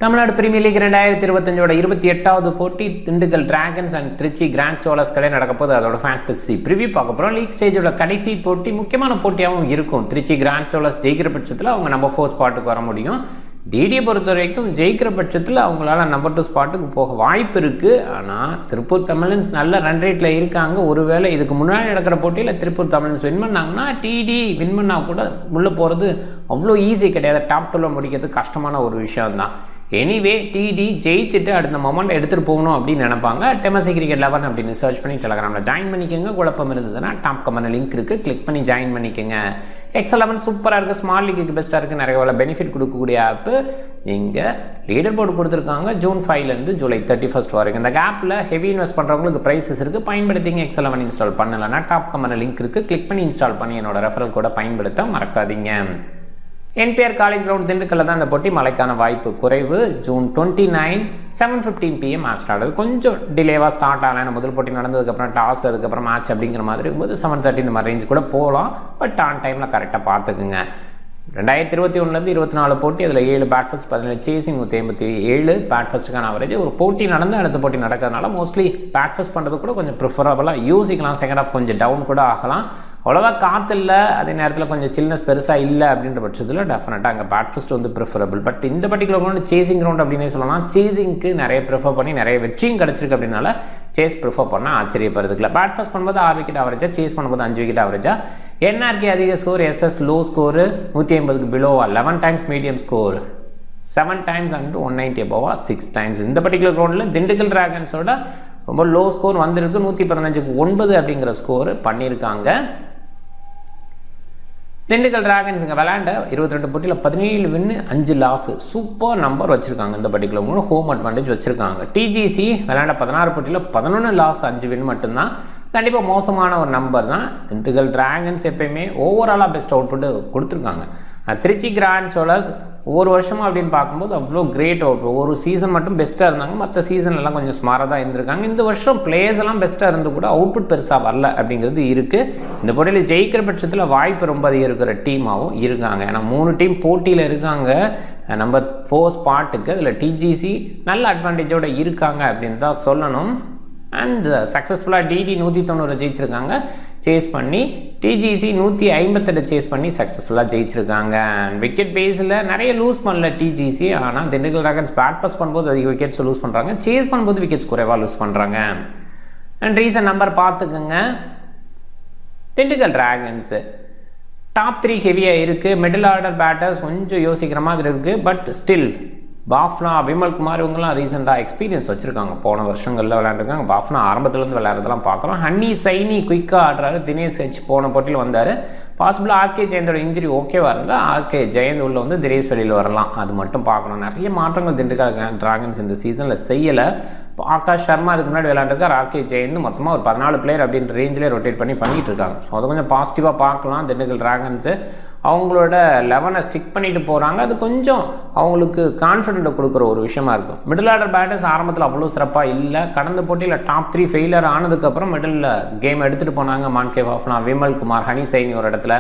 Tamil Nadu premier league 2025 28வது போட்டி Dindigul Dragons and Trichy Grand Cholas கடை நடக்கப்போது அதோட ஃபேண்டசி ப்ரிவியூ பார்க்க போகிறோம். லீக் ஸ்டேஜோட கடைசி போட்டி முக்கியமான போட்டியாகவும் இருக்கும். திருச்சி கிராண்ட் சோலர்ஸ் ஜெயிக்கிற பட்சத்தில் அவங்க நம்பர் 4 ஸ்பாட்டுக்கு வர முடியும். டிடியை பொறுத்த வரைக்கும் ஜெயிக்கிற பட்சத்தில் அவங்களால நம்பர் 2 ஸ்பாட்டுக்கு போக வாய்ப்பு இருக்குது. ஆனால் திருப்பூர் தமிழன்ஸ் நல்ல ரன் ரேட்டில் இருக்காங்க. ஒருவேளை இதுக்கு முன்னாடி நடக்கிற போட்டியில் திருப்பூர் தமிழன்ஸ் வின் பண்ணாங்கன்னா டிடி வின் பண்ணால் கூட உள்ளே போகிறது அவ்வளோ ஈஸி கிடையாது. டாப் 2ல் முடிக்கிறது கஷ்டமான ஒரு விஷயம்தான். எனிவே டிடி ஜெயிச்சுட்டு அடுத்த மொமெண்ட் எடுத்துகிட்டு போகணும் அப்படின்னு நினைப்பாங்க. டெமசி கிரிக்கெட் 11 அப்படின்னு சர்ச் பண்ணி டெலகிராமில் ஜாயின் பண்ணிக்கோங்க. குழப்பம் இருந்ததுன்னா டாப் கமெண்ட் லிங்க் இருக்குது, கிளிக் பண்ணி ஜாயின் பண்ணிக்கோங்க. X11 சூப்பராக இருக்குது, ஸ்மால் லீக்கு பெஸ்ட்டாக இருக்குது, நிறைய வேலை பெனிஃபிட் கொடுக்கக்கூடிய ஆப்பு. இங்கே லீடர் போர்டு கொடுத்துருக்காங்க ஜூன் 5லேருந்து ஜூலை 31 வரைக்கும். இந்த கேப்பில் ஹெவி இன்வெஸ்ட் பண்ணுறவங்களுக்கு ப்ரைஸஸ் இருக்குது, பயன்படுத்திங்க. X11 இன்ஸ்டால் பண்ணலைன்னா டாப் கமெண்ட் லிங்க் இருக்குது, கிளிக் பண்ணி இன்ஸ்டால் பண்ணி என்னோட ரெஃபரல் கூட பயன்படுத்த மறக்காதீங்க. என்பிஆர் காலேஜ் கிரவுண்ட் திண்டுக்கல்ல தான் இந்த போட்டி. மழைக்கான வாய்ப்பு குறைவு. June 29 7:15 PM match start. கொஞ்சம் டிலேவாக ஸ்டார்ட் ஆகலாம். முதல் போட்டி நடந்ததுக்கப்புறம் டாஸ், அதுக்கப்புறம் மேட்ச் அப்படிங்கிற மாதிரி இருக்கும்போது 7:30 இந்த மாதிரி ரேஞ்ச் கூட போகலாம். பட் ஆன் டைமில் கரெக்டாக பார்த்துக்குங்க. 2021லேருந்து 24 போட்டி, அதில் 7 பேட் ஃபர்ஸ்ட், 17 சேசிங், 187 பேட் ஃபர்ஸ்ட்டுக்கான அவரேஜ். ஒரு போட்டி நடந்து அடுத்த போட்டி நடக்கிறதுனால மோஸ்ட்லி பேட் ஃபர்ஸ்ட் பண்ணுறது கூட கொஞ்சம் ப்ரிஃபரபுளாக யோசிக்கலாம். செகண்ட் ஹாஃப் கொஞ்சம் டவுன் கூட ஆகலாம். அவ்வளோவா காற்று இல்லை, அதே நேரத்தில் கொஞ்சம் சில்னஸ் பெருசாக இல்லை அப்படின்ற பட்சத்தில் டெஃபினட்டாக அங்கே பேட் ஃபர்ஸ்ட் வந்து ப்ரிஃபரபிள். பட் இந்த பர்டிகுலர் கிரவுண்ட் சேசிங் கிரவுண்ட் அப்படின்னே சொல்லலாம். சேசிங்க்கு நிறைய ப்ரிஃபர் பண்ணி நிறைய வெற்றியும் கிடச்சிருக்கு. அப்படின்னால சேஸ் ப்ரிஃபர் பண்ணால் ஆச்சரியப்படுறதுக்குல. பேட் ஃபர்ஸ்ட் பண்ணும்போது 6 விக்கெட் அவரேஜாக, சேஸ் பண்ணும்போது 5 விக்கெட் அவரேஜாக. என்ஆர்கே அதிக ஸ்கோர், எஸ்எஸ் லோ ஸ்கோரு 150க்கு பிலோவா, 11 times medium score, 7 times and 190 அபோவா, 6 டைம்ஸ். இந்த பர்டிகுலர் கிரவுண்டில் திண்டுக்கல் டிராகன்ஸோட ரொம்ப லோ ஸ்கோர் வந்திருக்கு. 115க்கு 9 அப்படிங்கிற ஸ்கோர் பண்ணியிருக்காங்க. திண்டுக்கல் டிராகன்ஸ் இங்கே விளையாண்ட 22 போட்டியில் 17 வின்னு 5 லாஸு. சூப்பர் நம்பர் வச்சுருக்காங்க. இந்த பர்டிகுலர் ஹோம் அட்வான்டேஜ் வச்சுருக்காங்க. டிஜிசி விளையாண்ட 16 போட்டியில் 11 லாஸ் 5 வின் மட்டும்தான். கண்டிப்பாக மோசமான ஒரு நம்பர் தான். திண்டுக்கல் டிராகன்ஸ் எப்பயுமே ஓவராலாக பெஸ்ட் அவுட்புட்டு கொடுத்துருக்காங்க. திருச்சி கிராண்ட் சோலர்ஸ் ஒவ்வொரு வருஷமும் அப்படின்னு பார்க்கும்போது அவ்வளோ கிரேட் அவுட். ஒரு சீசன் மட்டும் பெஸ்ட்டாக இருந்தாங்க, மற்ற சீசன்லாம் கொஞ்சம் ஸ்மாராக தான் இருந்திருக்காங்க. இந்த வருஷம் பிளேயர்ஸ் எல்லாம் பெஸ்ட்டாக இருந்து கூட அவுட்புட் பெருசாக வரல அப்படிங்கிறது இருக்குது. இந்த போட்டியில் ஜெயிக்கிற பட்சத்தில் வாய்ப்பு ரொம்ப அதிகம் இருக்கிற டீமாகவும் இருக்காங்க. ஏன்னா 3 டீம் போட்டியில் இருக்காங்க நம்பர் 4 ஸ்பாட்டுக்கு. அதில் டிஜிசி நல்ல அட்வான்டேஜோடு இருக்காங்க அப்படின்னு தான் சொல்லணும். அண்ட் சக்ஸஸ்ஃபுல்லாக டிடி 190 ஜெயிச்சிருக்காங்க சேஸ் பண்ணி. டிஜிசி 158 சேஸ் பண்ணி சக்ஸஸ்ஃபுல்லாக ஜெயிச்சிருக்காங்க. விக்கெட் பேஸில் நிறைய லூஸ் பண்ணல டிஜிசி. ஆனால் திண்டுக்கல் டிராகன்ஸ் பேட் பாஸ் பண்ணும்போது அதிக விக்கெட்ஸ் லூஸ் பண்ணுறாங்க, சேஸ் பண்ணும்போது விக்கெட்ஸ் குறைவாக லூஸ் பண்ணுறாங்க. அண்ட் ரீசன் நம்பர் பார்த்துக்குங்க. திண்டுக்கல் டிராகன்ஸு டாப் 3 ஹெவியாக இருக்குது. மிடில் ஆர்டர் பேட்டர்ஸ் கொஞ்சம் யோசிக்கிற மாதிரி இருக்குது. பட் ஸ்டில் பாஃப்னா, விமல் குமார் இவங்கெல்லாம் ரீசெண்டாக எக்ஸ்பீரியன்ஸ் வச்சுருக்காங்க. போன வருஷங்களில் விளையாண்டுருக்காங்க. பாஃப்னா ஆரம்பத்துலேருந்து விளையாடுறதெல்லாம் பார்க்குறோம். ஹன்னி சைனி குயிக்காக ஆடுறாரு. தினேஷ் ஹெச் போன போட்டியில் வந்தார். பாசிபிளாக ஆர்கே ஜெயந்தோட இன்ஜுரி ஓகேவாக இருந்தால் ஆர்கே ஜெயந்த் உள்ள வந்து தினேஷ் வெளியில் வரலாம். அது மட்டும் பார்க்கணும். நிறைய மாற்றங்கள் திண்டுக்கல் டிராகன்ஸ் இந்த சீசனில் செய்யலை. ஆகாஷ் சர்மா அதுக்கு முன்னாடி விளையாண்டுருக்கார். ஆர்கே ஜெயந்த் மொத்தமாக ஒரு 14 பிளேயர் அப்படின்ற ரேஞ்சிலே ரொட்டேட் பண்ணி பண்ணிகிட்டு இருக்காங்க. ஸோ அதை கொஞ்சம் பாசிட்டிவாக பார்க்கலாம். திண்டுக்கல் டிராகன்ஸு அவங்களோட 11 ஸ்டிக் பண்ணிட்டு போகிறாங்க. அது கொஞ்சம் அவங்களுக்கு கான்ஃபிடென்ட்டை கொடுக்குற ஒரு விஷயமா இருக்கும். மிடில் ஆர்டர் பேட்டர்ஸ் ஆரம்பத்தில் அவ்வளோ சிறப்பாக இல்லை. கடந்த போட்டியில் டாப் 3 ஃபெயிலியர் ஆனதுக்கப்புறம் மிடில் கேம் எடுத்துகிட்டு போனாங்க. மான்கே வாஃப்னா, விமல் குமார், ஹனி சைனி ஒரு இடத்துல.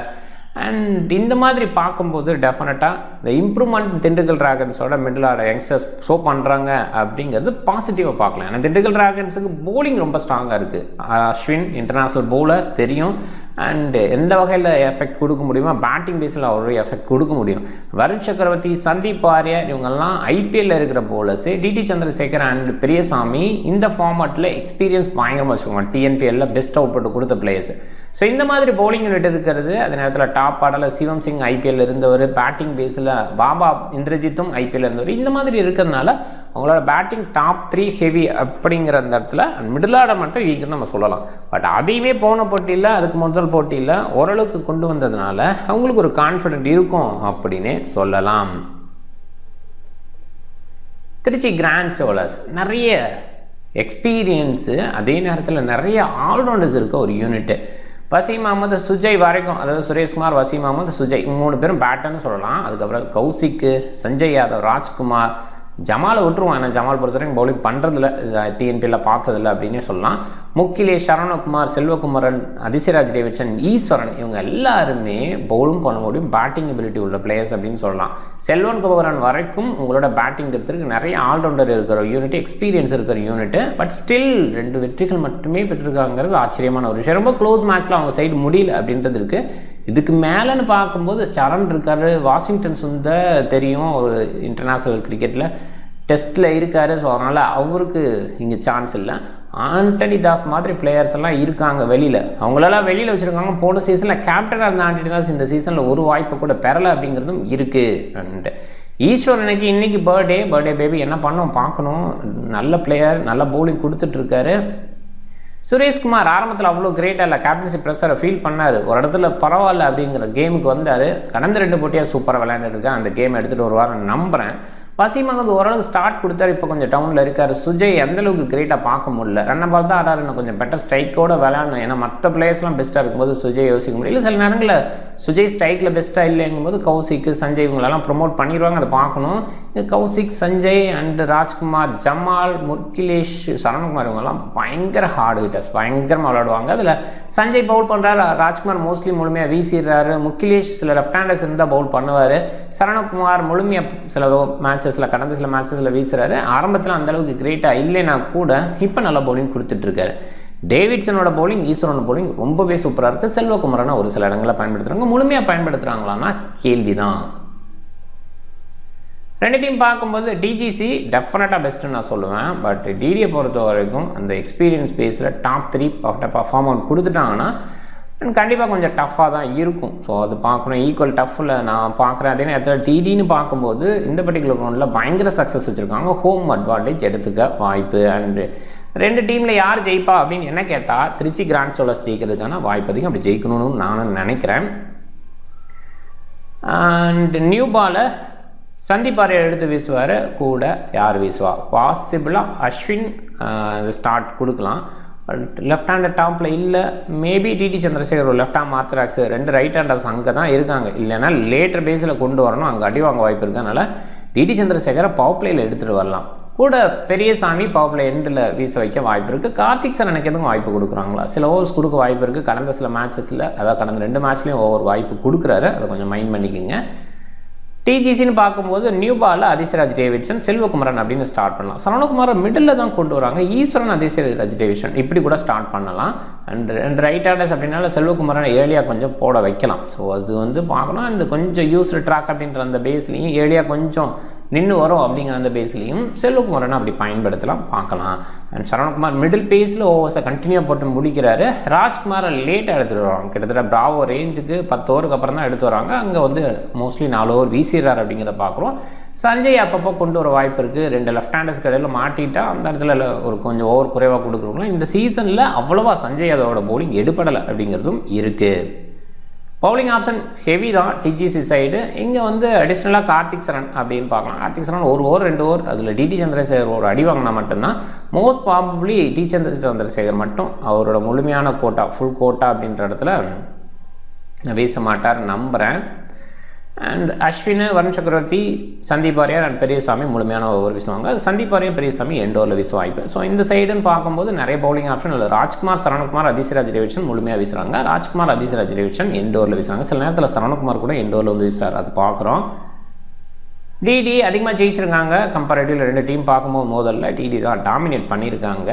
அண்ட் இந்த மாதிரி பார்க்கும்போது டெஃபினட்டாக இந்த இம்ப்ரூவ்மெண்ட் திண்டுக்கல் டிராகன்ஸோட மிடில் ஆர்டர் யங்ஸ்டர்ஸ் ஷோ பண்ணுறாங்க அப்படிங்கிறது பாசிட்டிவாக பார்க்கலாம். ஏன்னா திண்டுக்கல் டிராகன்ஸுக்கு போலிங் ரொம்ப ஸ்ட்ராங்காக இருக்குது. அஸ்வின் இன்டர்நேஷ்னல் பவுலர் தெரியும். அண்டு எந்த வகையில் எஃபெக்ட் கொடுக்க முடியுமோ பேட்டிங் பேஸில் அவருடைய எஃபெக்ட் கொடுக்க முடியும். வருண் சக்கரவர்த்தி, சந்தீப் ஆர்யா இவங்கெல்லாம் ஐபிஎல்ல இருக்கிற பவுலர்ஸு. டிடி சந்திரசேகர் அண்ட் பெரியசாமி இந்த ஃபார்மேட்டில் எக்ஸ்பீரியன்ஸ் பயங்கரமாக வச்சுக்கோங்க. டிஎன்பிஎல்ல பெஸ்ட் அவுட்புட் கொடுத்த பிளேயர்ஸ். ஸோ இந்த மாதிரி பவுலிங் யூனிட் இருக்கிறது. அதே நேரத்தில் டாப் ஆர்டரில் சிவம் சிங் ஐபிஎல் இருந்தவர். பேட்டிங் பேஸில் பாபா இந்திரஜித்தும் ஐபிஎல் இருந்தவர். இந்த மாதிரி இருக்கிறதுனால அவங்களோட பேட்டிங் டாப் 3 ஹெவி அப்படிங்கிற அந்த இடத்துல மிடில் ஆர்டர் மட்டும் வீக்குன்னு நம்ம சொல்லலாம். பட் அதையுமே போன போட்டியில், அதுக்கு முதல் போட்டியில் ஓரளவுக்கு கொண்டு வந்ததுனால அவங்களுக்கு ஒரு கான்ஃபிடென்ட் இருக்கும் அப்படின்னே சொல்லலாம். திருச்சி கிராண்ட் சோலர்ஸ் நிறைய எக்ஸ்பீரியன்ஸு, அதே நேரத்தில் நிறைய ஆல்ரவுண்டர்ஸ் இருக்க ஒரு யூனிட்டு. வசீம் அகமது, சுஜய் வரைக்கும், அதாவது சுரேஷ்குமார், வசீம் அகமது, சுஜய் 3 பேரும் பேட்டர்னு சொல்லலாம். அதுக்கப்புறம் கௌசிக்கு, சஞ்சய் யாதவ், ராஜ்குமார், ஜமாலை விட்டுருவான். ஏன்னா ஜமால் பொறுத்தவரைக்கும் பவுலிங் பண்ணுறதில்ல, டிஎன்பியில் பார்த்ததில்ல அப்படின்னே சொல்லலாம். முக்கிலேஷ், சரவணகுமார், செல்வகுமரன், அதிசயராஜ் டேவிட்சன், ஈஸ்வரன் இவங்க எல்லாருமே பவுலும் பண்ண முடியும், பேட்டிங் எபிலிட்டி உள்ள பிளேயர்ஸ் அப்படின்னு சொல்லலாம். செல்வகுமரன் வரைக்கும் உங்களோட பேட்டிங் டெப்த்துக்கு நிறைய ஆல்ரவுண்டர் இருக்கிற யூனிட், எக்ஸ்பீரியன்ஸ் இருக்கிற யூனிட். பட் ஸ்டில் 2 வெற்றிகள் மட்டுமே பெற்றிருக்காங்கிறது ஆச்சரியமான ஒரு விஷயம். ரொம்ப க்ளோஸ் மேட்ச்சில் அவங்க சைடு முடியல அப்படின்றது இருக்குது. இதுக்கு மேலேன்னு பார்க்கும்போது சரண் இருக்கார், வாஷிங்டன் சுந்தர் தெரியும், ஒரு இன்டர்நேஷ்னல் கிரிக்கெட்டில் டெஸ்ட்டில் இருக்கார். ஸோ அதனால் அவருக்கு இங்கே சான்ஸ் இல்லை. ஆண்டனி தாஸ் மாதிரி பிளேயர்ஸ் எல்லாம் இருக்காங்க வெளியில், அவங்களெல்லாம் வெளியில் வச்சுருக்காங்க. போன சீசனில் கேப்டனாக இருந்த ஆண்டனி தாஸ் இந்த சீசனில் ஒரு வாய்ப்பை கூட பெறலை அப்படிங்கிறதும் இருக்குது. அண்ட் ஈஸ்வரனுக்கு இன்றைக்கி பர்த்டே பேபி என்ன பண்ணோம் பார்க்கணும். நல்ல பிளேயர், நல்ல பவுலிங் கொடுத்துட்ருக்காரு. சுரேஷ்குமார் ஆரம்பத்தில் அவ்வளோ கிரேட்டாக இல்லை, கேப்டன்சி ப்ரெஷரை ஃபீல் பண்ணார், ஒரு இடத்துல பரவாயில்ல அப்படிங்கிற கேமுக்கு வந்தார். கடந்த 2 போட்டியாக சூப்பராக விளையாண்டுருக்கேன், அந்த கேம் எடுத்துகிட்டு வருவார்னு நம்புகிறேன். வசீம் அகமது ஓரளவுக்கு ஸ்டார்ட் கொடுத்தாரு, இப்போ கொஞ்சம் டவுனில் இருக்கார். சுஜய் அந்தளவுக்கு கிரேட்டாக பார்க்க முடியல, ரன்னை பால் தான் ஆடாரு, இன்னும் கொஞ்சம் பெட்டர் ஸ்ட்ரைக்கோடு விளையாடணும். ஏன்னா மற்ற பிளேயர்ஸ்லாம் பெஸ்ட்டாக இருக்கும்போது சுஜய் யோசிக்க முடியல. சில நேரங்களில் சுஜய் ஸ்ட்ரைக்கில் பெஸ்ட்டாக இல்லைங்கும்போது கௌசிக், சஞ்சய் இவங்களெல்லாம் ப்ரொமோட் பண்ணிடுவாங்க, அதை பார்க்கணும். கௌசிக், சஞ்சய் அண்டு ராஜ்குமார், ஜமால், முக்கிலேஷ், சரவணகுமார் இவங்கெல்லாம் பயங்கர ஹார்டு ஹிட்டர்ஸ், பயங்கரமாக விளையாடுவாங்க. அதில் சஞ்சய் பவுல் பண்ணுறாரு, ராஜ்குமார் மோஸ்ட்லி முழுமையாக வீசிடுறாரு, முக்கிலேஷ் சில லெஃப்ட் ஹேண்டர்ஸ் இருந்தால் பவுல் பண்ணுவார், சரவணகுமார் முழுமையாக சில கடந்த சில மேட்சஸில் வீசுறாரு. ஆரம்பத்தில் அந்தளவுக்கு கிரேட்டாக இல்லைனா கூட இப்போ நல்ல பவுலிங் கொடுத்துட்ருக்காரு. டேவிட்சனோட பவுலிங், ஈஸ்வரனோட பவுலிங் ரொம்பவே சூப்பராக இருக்குது. செல்வகுமரனை ஒரு சில இடங்களில் பயன்படுத்துகிறாங்க, முழுமையாக பயன்படுத்துகிறாங்களான்னா கேள்வி தான். 2 டீம் பார்க்கும்போது டிஜிசி டெஃபினட்டாக பெஸ்ட்டுன்னு நான் சொல்லுவேன். பட் டிடியை பொறுத்த வரைக்கும் அந்த எக்ஸ்பீரியன்ஸ் பேஸில் டாப் 3 பர்ஃபார்ம் அவுட் கொடுத்துட்டாங்கன்னா கண்டிப்பாக கொஞ்சம் டஃப்பாக தான் இருக்கும். ஸோ அது பார்க்கணும், ஈக்குவல் டஃப்பில் நான் பார்க்குறேன். அதே நேரத்தில் டிடின்னு பார்க்கும்போது இந்த பர்டிகுலர் ரவுண்டில் பயங்கர சக்ஸஸ் வச்சுருக்காங்க, ஹோம் அட்வான்டேஜ் எடுத்துக்க வாய்ப்பு. அண்டு 2 டீமில் யார் ஜெயிப்பா அப்படின்னு என்ன கேட்டால் திருச்சி கிராண்ட் சோலர்ஸ் ஜெயிக்கிறதுக்கான வாய்ப்பு அதிகம், அப்படி ஜெயிக்கணும்னு நானும் நினைக்கிறேன். அண்ட் நியூ பாலை சந்தீப் ஆர்யா எடுத்து வீசுவார், கூட யார் வீசுவா, பாசிபிளாக அஸ்வின் ஸ்டார்ட் கொடுக்கலாம். லெஃப்ட் ஹேண்டர் டாப்பில் இல்லை, மேபி டிடி சந்திரசேகர் ஒரு left hand orthodox 2 right handers அங்கே தான் இருக்காங்க. இல்லைனா லேட்டர் பேஸில் கொண்டு வரணும், அங்கே அடி வாங்க வாய்ப்பு இருக்கனால டிடி சந்திரசேகரை பவர் பிளேயில் எடுத்துகிட்டு வரலாம். கூட பெரியசாமி பவர் பிளே எண்டில் வீச வைக்க வாய்ப்பு இருக்குது. கார்த்திக் சார் எனக்கு எதுவும் வாய்ப்பு கொடுக்குறாங்களா, சில ஓவர்ஸ் கொடுக்க வாய்ப்பு இருக்குது. கடந்த சில மேட்சஸில், அதாவது கடந்த 2 மேட்ச்லேயும் ஓவர் வாய்ப்பு கொடுக்குறாரு, அதை கொஞ்சம் மைண்ட் பண்ணிக்கோங்க. டிஜிசின்னு பார்க்கும்போது நியூ பாலில் அதிசயராஜ் டேவிட்சன், செல்வகுமரன் அப்படின்னு ஸ்டார்ட் பண்ணலாம். சரவணகுமாரை மிடில் தான் கொண்டு வராங்க, ஈஸ்வரன், அதிசயராஜ் டேவிட்சன் இப்படி கூட ஸ்டார்ட் பண்ணலாம். அண்ட் 2 ரைட் ஹேண்டர்ஸ் அப்படின்னால செல்வகுமரனை ஏர்லியாக கொஞ்சம் போட வைக்கலாம். ஸோ அது பார்க்கணும். அண்ட் கொஞ்சம் யூஸ்டு ட்ராக் அப்படின்ற அந்த பேஸ்லையும் ஏர்லியாக கொஞ்சம் நின்று வரும் அப்படிங்கிற அந்த பேஸ்லையும் செல்வகுமாரனை அப்படி பயன்படுத்தலாம், பார்க்கலாம். அண்ட் சரவணகுமார் மிடில் பேஸில் ஓவர்ஸை கண்டினியூ போட்டு முடிக்கிறாரு. ராஜ்குமாரை லேட்டாக எடுத்துகிட்டு வராங்க, கிட்டத்தட்ட பிராவோ ரேஞ்சுக்கு 10 ஓவருக்கு அப்புறம் தான் எடுத்து வராங்க. அங்கே மோஸ்ட்லி 4 ஓவர் வீசிடுறாரு அப்படிங்கிறத பார்க்குறோம். சஞ்சய் அப்பப்போ கொண்டு வர வாய்ப்பு இருக்குது, 2 லெஃப்ட் ஹேண்டர்ஸ் கடையில் மாட்டிட்டா அந்த இடத்துல ஒரு கொஞ்சம் ஓவர் குறைவாக கொடுக்குறோம். இந்த சீசனில் அவ்வளோவா சஞ்சய் அதோட பவுலிங் எடுப்படலை அப்படிங்கிறதும் இருக்குது. பவுலிங் ஆப்ஷன் ஹெவி தான் டிஜிசி சைடு. இங்கே அடிஷ்னலாக கார்த்திக் சரண் அப்படின்னு பார்க்கலாம். கார்த்திக் சரண் 1 ஓவர் 2 ஓவர் அதில் டிடி சந்திரசேகர் ஒரு அடி வாங்கினா மட்டும்தான் மோஸ்ட் ப்ராபப்ளி டி சந்திரசேகர் மட்டும் அவரோட முழுமையான கோட்டா, ஃபுல் கோட்டா அப்படின்ற இடத்துல வீச மாட்டார் நம்புகிறேன். அண்ட் அஸ்வின், வருண் சக்கரவர்த்தி, சந்தீப் ஆர்யா அண்ட் பெரியசாமி முழுமையான ஓவர் வீசுவாங்க. சந்தீப் ஆர்யா, பெரியசாமி எண்ட் ஓவரில் வீச வாய்ப்பு. ஸோ இந்த சைடுன்னு பார்க்கும்போது நிறைய பவுலிங் ஆப்ஷன் இல்லை. ராஜ்குமார், சரவணகுமார், அதிசயராஜ் டேவிட்சன் முழுமையாக வீசுகிறாங்க. ராஜ்குமார், அதிசயராஜ் டேவிட்சன் எண்ட் ஓவரில் வீசுகிறாங்க. சில நேரத்தில் சரவணகுமார் கூட எண்ட் ஓவரில் வீசுகிறார், அது பார்க்குறோம். டிடி அதிகமாக ஜெயிச்சிருக்காங்க கம்பேரிட்டிவில் 2 டீம் பார்க்கும்போது. முதல்ல டிடி தான் டாமினேட் பண்ணியிருக்காங்க.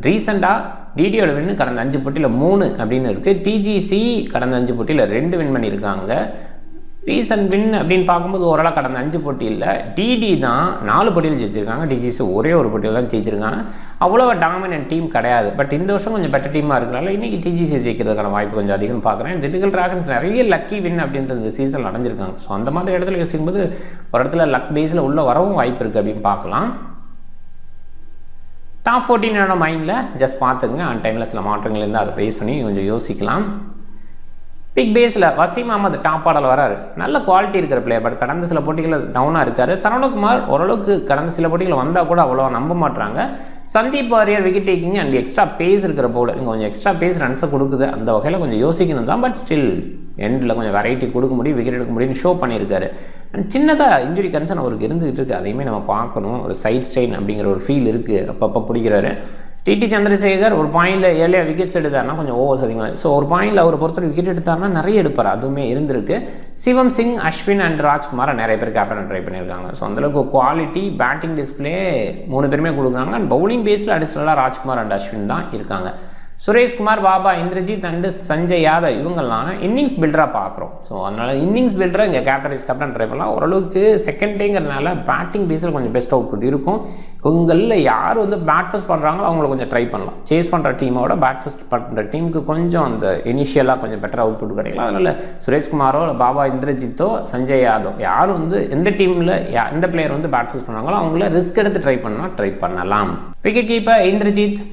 ரீசெண்டாக டிடியோட வின்னு கடந்த 5 போட்டியில் 3 அப்படின்னு இருக்குது. டிஜிசி கடந்த 5 போட்டியில் 2 வின் பண்ணியிருக்காங்க. ரீசன்ட் வின் அப்படின்னு பார்க்கும்போது ஓரளவு கடந்த 5 போட்டியில் டிடி தான் 4 போட்டியில் ஜெயிச்சிருக்காங்க. டிஜிசி ஒரே ஒரு போட்டியில் தான் ஜெயிச்சிருக்காங்க. அவ்வளோ டாமினன்ட் டீம் கிடையாது. பட் இந்த வருஷம் கொஞ்சம் பெட்டர் டீமாக இருக்கிறனால இன்றைக்கி டிஜிசி ஜெயிக்கிறதுக்கான வாய்ப்பு கொஞ்சம் அதிகம்னு பார்க்குறேன். திண்டுக்கல் டிராகன்ஸ் நிறைய லக்கி வின் அப்படின்றது இந்த சீசன் அடைஞ்சிருக்காங்க. ஸோ அந்த மாதிரி இடத்துல யோசிக்கும்போது ஒரு இடத்துல லக் பேஸில் உள்ளே வரவும் வாய்ப்பு இருக்குது அப்படின்னு பார்க்கலாம். டாப் 14 மைண்டில் ஜஸ்ட் பார்த்துங்க. ஆன் டைமில் சில மாற்றங்கள் இருந்தால் அதை பேஸ் பண்ணி கொஞ்சம் யோசிக்கலாம். பிக் பேஸில் வசீம் அகமது டாப் ஆர்டரில் வராரு, நல்ல குவாலிட்டி இருக்கிற பிளேயர். பட் கடந்த சில போட்டிகளில் டவுனாக இருக்கார். சரவணகுமார் ஓரளவுக்கு கடந்த சில போட்டிகள் வந்தால் கூட அவ்வளோ நம்ப மாட்டுறாங்க. Sandeep Warrier wicket taking and extra pace இருக்கிற பவுலர், இங்கே கொஞ்சம் எக்ஸ்ட்ரா பேஸ் ரன்ஸை கொடுக்குது, அந்த வகையில் கொஞ்சம் யோசிக்கணும் தான். பட் ஸ்டில் எண்டில் கொஞ்சம் வெரைட்டி கொடுக்க முடியும், விக்கெட் எடுக்க முடியும்னு ஷோ பண்ணியிருக்காரு. அண்ட் சின்னதாக இன்ஜுரி கன்சர்ன் அவருக்கு இருந்துகிட்டு இருக்குது, அதையுமே நம்ம பார்க்கணும். ஒரு சைட் ஸ்ட்ரெயின் அப்படிங்கிற ஒரு ஃபீல் இருக்குது, அப்பப்போ பிடிக்கிறாரு. டிடி சந்திரசேகர் ஒரு பாயிண்டில் ஏர்லியாக விக்கெட்ஸ் எடுத்தார்னா கொஞ்சம் ஓவர்ஸ் அதிகமாக, ஸோ ஒரு பாயிண்டில் அவர் பொறுத்தவரை விக்கெட் எடுத்தார்னா நிறைய எடுப்பார், அதுவுமே இருந்திருக்கு. சிவம் சிங், அஸ்வின் அண்ட் ராஜ்குமார் நிறைய பேர் கேப்டன் ட்ரை பண்ணியிருக்காங்க. ஸோ அந்தளவுக்கு குவாலிட்டி பேட்டிங் டிஸ்பிளே 3 பேருமே கொடுக்குறாங்க. அண்ட் பவுலிங் பேஸில் அடிஷ்னலாக ராஜ்குமார் அண்ட் அஸ்வின் தான் இருக்காங்க. சுரேஷ்குமார், பாபா, இந்திரஜித் அண்டு சஞ்சய் யாதவ் இவங்கெல்லாம் இன்னிங்ஸ் பில்டராக பார்க்குறோம். ஸோ அதனால் இன்னிங்ஸ் பில்டராக இங்கே கேப்டன் ட்ரை பண்ணலாம். ஓரளவுக்கு செகண்ட் டேங்கிறதுனால பேட்டிங் பேஸில் கொஞ்சம் பெஸ்ட் அவுட்புட் இருக்கும். உங்களில் யார் வந்து பேட் ஃபர்ஸ்ட் பண்ணுறாங்களோ அவங்கள கொஞ்சம் ட்ரை பண்ணலாம். சேஸ் பண்ணுற டீமோட பேட் ஃபர்ஸ்ட் பண்ணுற டீமுக்கு கொஞ்சம் அந்த இனிஷியலாக கொஞ்சம் பெட்டர் அவுட்புட் கிடைக்கலாம். அதனால் சுரேஷ்குமாரோ பாபா, இந்திரஜித்தோ, சஞ்சய் யாதவ் யார் வந்து எந்த டீமில் எந்த பிளேயர் வந்து பேட் ஃபர்ஸ்ட் பண்ணுறாங்களோ அவங்கள ரிஸ்க் எடுத்து ட்ரை பண்ணலாம். விக்கெட் கீப்பர் இந்திரஜித்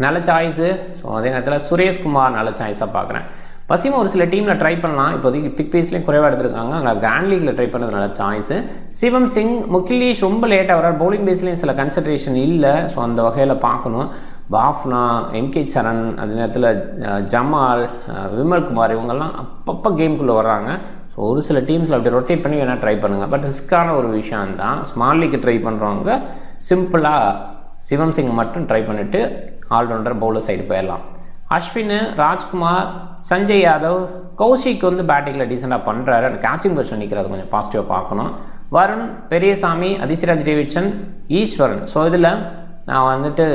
நல்ல சாய்ஸு. ஸோ அதே நேரத்தில் சுரேஷ்குமார் நல்ல சாய்ஸாக பார்க்குறேன். வசீம் ஒரு சில டீமில் ட்ரை பண்ணலாம், இப்போதைக்கு பிக் பேஸ்லேயும் குறைவாக எடுத்துருக்காங்க, அங்கே கிராண்ட் லீக்ல ட்ரை பண்ணுறது நல்ல சாய்ஸு. சிவம் சிங், முகிலேஷ் ரொம்ப லேட்டாக வர்றார், பவுலிங் பேஸ்லேயும் சில கன்சன்ட்ரேஷன் இல்லை. ஸோ அந்த வகையில் பார்க்கணும். பாஃப்னா, எம்கே சரண், அதே நேரத்தில் ஜமால், விமல்குமார் இவங்கெல்லாம் அப்பப்போ கேமுக்குள்ளே வர்றாங்க. ஸோ ஒரு சில டீம்ஸில் அப்படி ரொட்டேட் பண்ணி வேணால் ட்ரை பண்ணுங்கள். பட் ரிஸ்க்கான ஒரு விஷயம் தான். ஸ்மால் லீக்கு ட்ரை பண்ணுறவங்க சிம்பிளாக சிவம் சிங் மட்டும் ட்ரை பண்ணிவிட்டு ஆல்ரவுண்டர் பவுலர் சைடு போயிடலாம். அஸ்வின், ராஜ்குமார், சஞ்சய் யாதவ், கௌஷிக் வந்து பேட்டிங்கில் டீசெண்டாக பண்ணுறாரு. அந்த கேச்சிங் பொசிஷன் நிற்கிறது கொஞ்சம் பாசிட்டிவாக பார்க்கணும். வருண், பெரியசாமி, அதிசிராஜ் டேவிட்சன், ஈஸ்வரன். ஸோ இதில் நான் வந்துட்டு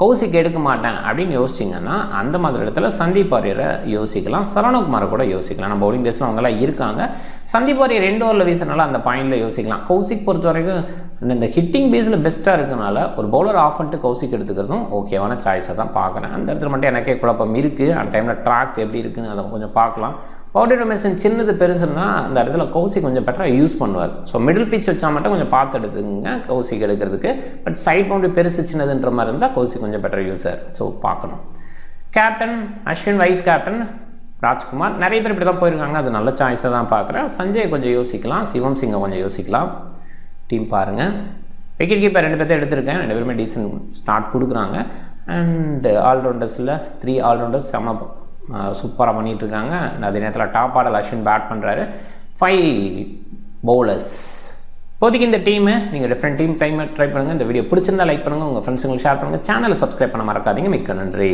கௌசிக் எடுக்க மாட்டேன் அப்படின்னு யோசிச்சிங்கன்னா அந்த மாதிரி இடத்துல சந்தீப் வாரியரை யோசிக்கலாம், சரவணகுமாரை கூட யோசிக்கலாம். நம்ம பவுலிங் பேஸில் அவங்களாம் இருக்காங்க. சந்தீப் வாரியர் 2 ஓவரில் வீசினால அந்த பாயிண்டில் யோசிக்கலாம். கௌசிக் பொறுத்த வரைக்கும் இந்த ஹிட்டிங் பேஸில் பெஸ்ட்டாக இருக்கனால ஒரு பவுலர் ஆஃப் பண்ணிட்டு கௌசிக் எடுத்துக்கிறதும் ஓகேவான சாய்ஸை தான் பார்க்குறேன். அந்த இடத்துல மட்டும் எனக்கே குழப்பம் இருக்குது. அந்த டைமில் ட்ராக் எப்படி இருக்குன்னு அதை கொஞ்சம் பார்க்கலாம். பவுண்டரி டொமேஷன் சின்னது பெருசுன்னா அந்த இடத்துல கௌசிக் கொஞ்சம் பெட்டராக யூஸ் பண்ணுவார். ஸோ மிடில் பிச் வச்சா மட்டும் கொஞ்சம் பார்த்து எடுத்துங்க கௌசிக் எடுக்கிறதுக்கு. பட் சைட் பவுண்டரி பெருசு சின்னதுன்ற மாதிரி இருந்தால் கௌசிக் கொஞ்சம் பெட்டர் யூஸர். ஸோ பார்க்கணும். Captain Ashwin, vice captain Rajkumar, நிறைய பேர் இப்படி தான் போயிருக்காங்க, அது நல்ல சாய்ஸை தான் பார்க்குறேன். சஞ்சய் கொஞ்சம் யோசிக்கலாம், சிவம் சிங்கை கொஞ்சம் யோசிக்கலாம். டீம் பாருங்கள். விக்கெட் கீப்பர் 2 பேர்த்தை எடுத்திருக்கேன், 2 பேருமே டீசன்ட் ஸ்டார்ட் கொடுக்குறாங்க. அண்ட் ஆல்ரவுண்டர்ஸில் 3 ஆல்ரவுண்டர்ஸ் செம்ம சூப்பராக பண்ணிகிட்ருக்காங்க. அதே நேரத்தில் டாப் ஆர்டர் அஸ்வின் பேட் பண்ணுறாரு. 5 பவுலர்ஸ். இப்போதைக்கு இந்த டீமு நீங்கள் டிஃப்ரெண்ட் டீம் ட்ரை பண்ணுங்கள். இந்த வீடியோ பிடிச்சிருந்தா லைக் பண்ணுங்கள், உங்கள் ஃப்ரெண்ட்ஸுங்களுக்கு ஷேர் பண்ணுங்கள், சேனலை சப்ஸ்கிரைப் பண்ண மறக்காதீங்க. மிக்க நன்றி.